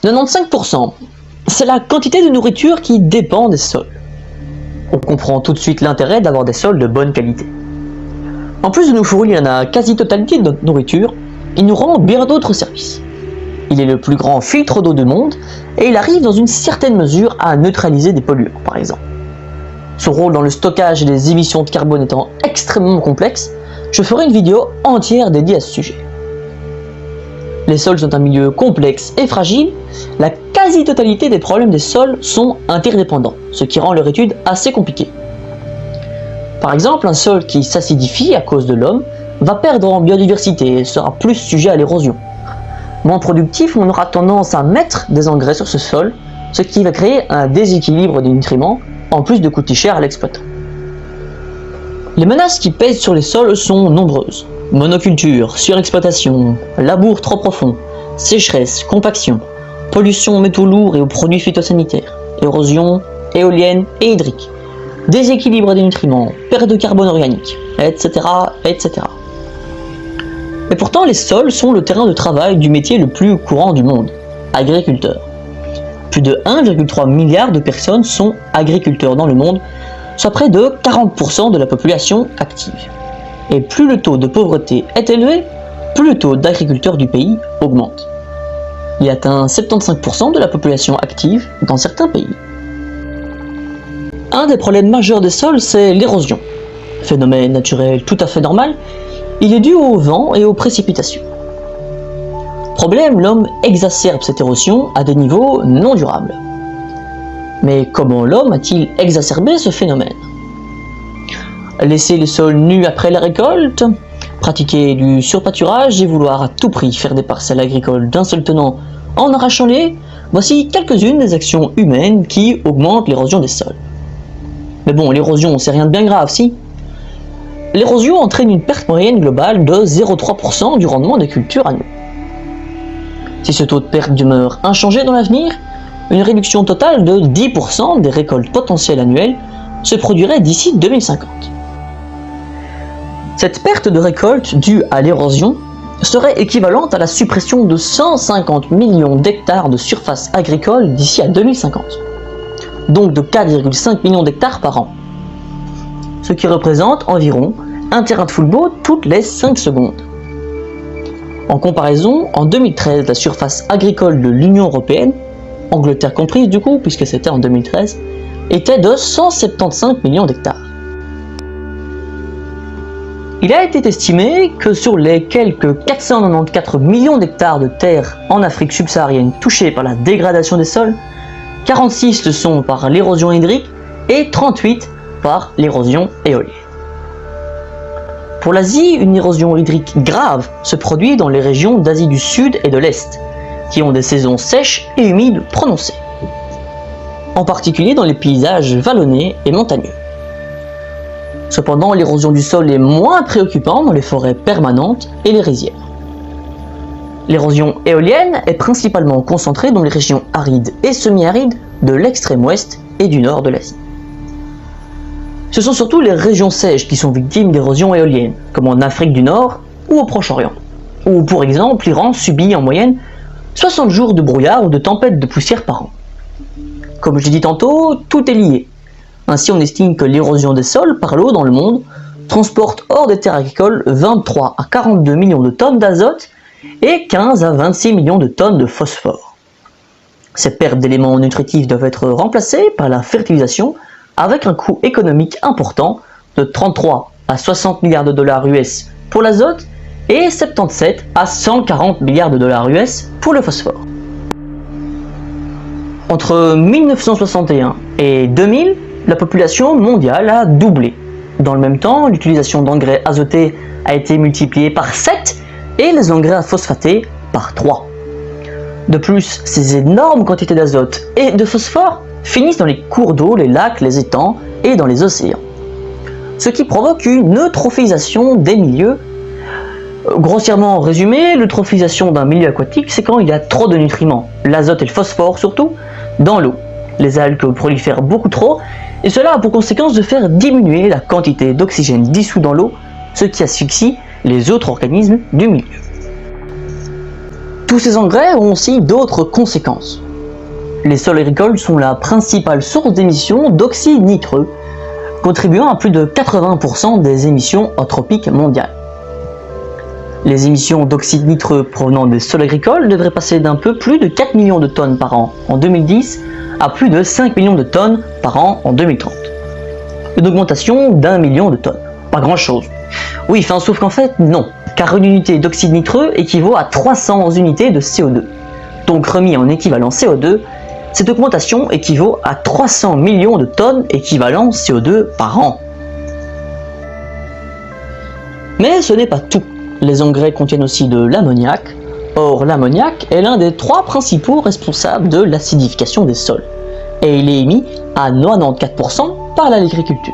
95%, c'est la quantité de nourriture qui dépend des sols. On comprend tout de suite l'intérêt d'avoir des sols de bonne qualité. En plus de nous fournir la quasi-totalité de notre nourriture, il nous rend bien d'autres services. Il est le plus grand filtre d'eau du monde et il arrive dans une certaine mesure à neutraliser des polluants, par exemple. Son rôle dans le stockage et les émissions de carbone étant extrêmement complexe, je ferai une vidéo entière dédiée à ce sujet. Les sols sont un milieu complexe et fragile, la quasi-totalité des problèmes des sols sont interdépendants, ce qui rend leur étude assez compliquée. Par exemple, un sol qui s'acidifie à cause de l'homme va perdre en biodiversité et sera plus sujet à l'érosion. Moins productif, on aura tendance à mettre des engrais sur ce sol, ce qui va créer un déséquilibre des nutriments, en plus de coûter cher à l'exploitant. Les menaces qui pèsent sur les sols sont nombreuses. Monoculture, surexploitation, labour trop profond, sécheresse, compaction, pollution aux métaux lourds et aux produits phytosanitaires, érosion, éolienne et hydrique, déséquilibre des nutriments, perte de carbone organique, etc., etc. Mais pourtant, les sols sont le terrain de travail du métier le plus courant du monde, agriculteur. Plus de 1,3 milliard de personnes sont agriculteurs dans le monde, soit près de 40% de la population active. Et plus le taux de pauvreté est élevé, plus le taux d'agriculteurs du pays augmente. Il atteint 75% de la population active dans certains pays. Un des problèmes majeurs des sols, c'est l'érosion. Phénomène naturel tout à fait normal, il est dû au vent et aux précipitations. Problème, l'homme exacerbe cette érosion à des niveaux non durables. Mais comment l'homme a-t-il exacerbé ce phénomène ? Laisser les sols nus après la récolte, pratiquer du surpâturage et vouloir à tout prix faire des parcelles agricoles d'un seul tenant en arrachant les, voici quelques-unes des actions humaines qui augmentent l'érosion des sols. Mais bon, l'érosion, c'est rien de bien grave, si ? L'érosion entraîne une perte moyenne globale de 0,3% du rendement des cultures annuelles. Si ce taux de perte demeure inchangé dans l'avenir, une réduction totale de 10% des récoltes potentielles annuelles se produirait d'ici 2050. Cette perte de récolte due à l'érosion serait équivalente à la suppression de 150 millions d'hectares de surface agricole d'ici à 2050, donc de 4,5 millions d'hectares par an, ce qui représente environ un terrain de football toutes les 5 secondes. En comparaison, en 2013, la surface agricole de l'Union européenne, Angleterre comprise du coup, puisque c'était en 2013, était de 175 millions d'hectares. Il a été estimé que sur les quelques 494 millions d'hectares de terre en Afrique subsaharienne touchés par la dégradation des sols, 46 le sont par l'érosion hydrique et 38 par l'érosion éolienne. Pour l'Asie, une érosion hydrique grave se produit dans les régions d'Asie du Sud et de l'Est, qui ont des saisons sèches et humides prononcées, en particulier dans les paysages vallonnés et montagneux. Cependant, l'érosion du sol est moins préoccupante dans les forêts permanentes et les rizières. L'érosion éolienne est principalement concentrée dans les régions arides et semi-arides de l'extrême ouest et du nord de l'Asie. Ce sont surtout les régions sèches qui sont victimes d'érosion éolienne, comme en Afrique du Nord ou au Proche-Orient, où pour exemple l'Iran subit en moyenne 60 jours de brouillard ou de tempêtes de poussière par an. Comme je l'ai dit tantôt, tout est lié. Ainsi, on estime que l'érosion des sols par l'eau dans le monde transporte hors des terres agricoles 23 à 42 millions de tonnes d'azote et 15 à 26 millions de tonnes de phosphore. Ces pertes d'éléments nutritifs doivent être remplacées par la fertilisation avec un coût économique important de 33 à 60 milliards de dollars US pour l'azote et 77 à 140 milliards de dollars US pour le phosphore. Entre 1961 et 2000, la population mondiale a doublé. Dans le même temps, l'utilisation d'engrais azotés a été multipliée par 7 et les engrais phosphatés par 3. De plus, ces énormes quantités d'azote et de phosphore finissent dans les cours d'eau, les lacs, les étangs et dans les océans. Ce qui provoque une eutrophisation des milieux. Grossièrement résumé, l'eutrophisation d'un milieu aquatique, c'est quand il y a trop de nutriments, l'azote et le phosphore surtout, dans l'eau. Les algues prolifèrent beaucoup trop, et cela a pour conséquence de faire diminuer la quantité d'oxygène dissous dans l'eau, ce qui asphyxie les autres organismes du milieu. Tous ces engrais ont aussi d'autres conséquences. Les sols agricoles sont la principale source d'émissions d'oxyde nitreux, contribuant à plus de 80% des émissions anthropiques mondiales. Les émissions d'oxyde nitreux provenant des sols agricoles devraient passer d'un peu plus de 4 millions de tonnes par an en 2010 à plus de 5 millions de tonnes par an en 2030. Une augmentation d'1 million de tonnes. Pas grand chose. Oui, sauf qu'en fait, non, car une unité d'oxyde nitreux équivaut à 300 unités de CO2. Donc remis en équivalent CO2, cette augmentation équivaut à 300 millions de tonnes équivalent CO2 par an. Mais ce n'est pas tout. Les engrais contiennent aussi de l'ammoniac. Or, l'ammoniac est l'un des 3 principaux responsables de l'acidification des sols. Et il est émis à 94% par l'agriculture.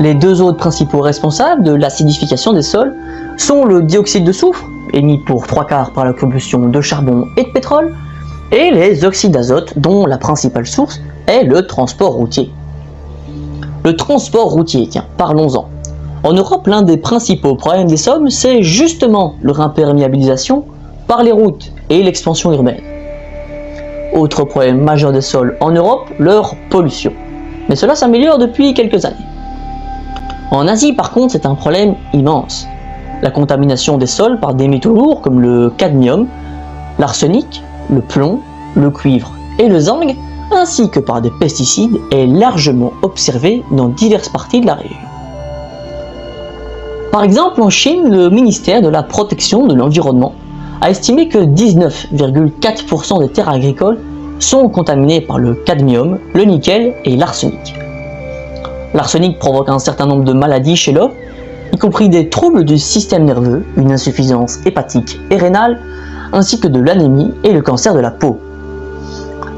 Les 2 autres principaux responsables de l'acidification des sols sont le dioxyde de soufre, émis pour 3/4 par la combustion de charbon et de pétrole, et les oxydes d'azote, dont la principale source est le transport routier. Le transport routier, tiens, parlons-en. En Europe, l'un des principaux problèmes des sols, c'est justement leur imperméabilisation par les routes et l'expansion urbaine. Autre problème majeur des sols en Europe, leur pollution. Mais cela s'améliore depuis quelques années. En Asie, par contre, c'est un problème immense. La contamination des sols par des métaux lourds comme le cadmium, l'arsenic, le plomb, le cuivre et le zinc, ainsi que par des pesticides, est largement observée dans diverses parties de la région. Par exemple, en Chine, le ministère de la Protection de l'Environnement a estimé que 19,4% des terres agricoles sont contaminées par le cadmium, le nickel et l'arsenic. L'arsenic provoque un certain nombre de maladies chez l'homme, y compris des troubles du système nerveux, une insuffisance hépatique et rénale, ainsi que de l'anémie et le cancer de la peau.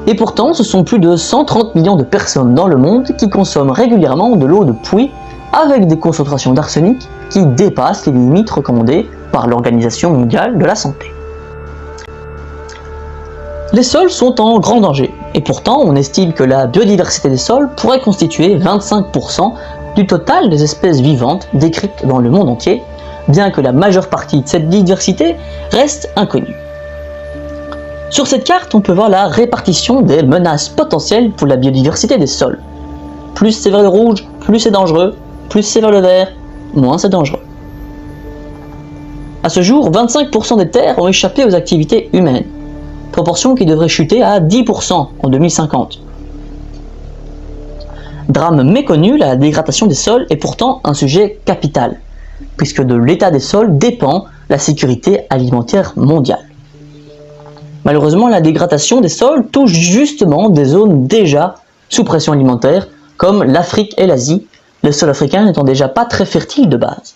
Et pourtant, ce sont plus de 130 millions de personnes dans le monde qui consomment régulièrement de l'eau de puits avec des concentrations d'arsenic qui dépassent les limites recommandées par l'Organisation mondiale de la santé. Les sols sont en grand danger, et pourtant on estime que la biodiversité des sols pourrait constituer 25% du total des espèces vivantes décrites dans le monde entier, bien que la majeure partie de cette diversité reste inconnue. Sur cette carte, on peut voir la répartition des menaces potentielles pour la biodiversité des sols. Plus c'est vers le rouge, plus c'est dangereux, plus c'est vers le vert, moins c'est dangereux. À ce jour, 25% des terres ont échappé aux activités humaines, proportion qui devrait chuter à 10% en 2050. Drame méconnu, la dégradation des sols est pourtant un sujet capital, puisque de l'état des sols dépend la sécurité alimentaire mondiale. Malheureusement, la dégradation des sols touche justement des zones déjà sous pression alimentaire, comme l'Afrique et l'Asie, les sols africains n'étant déjà pas très fertiles de base.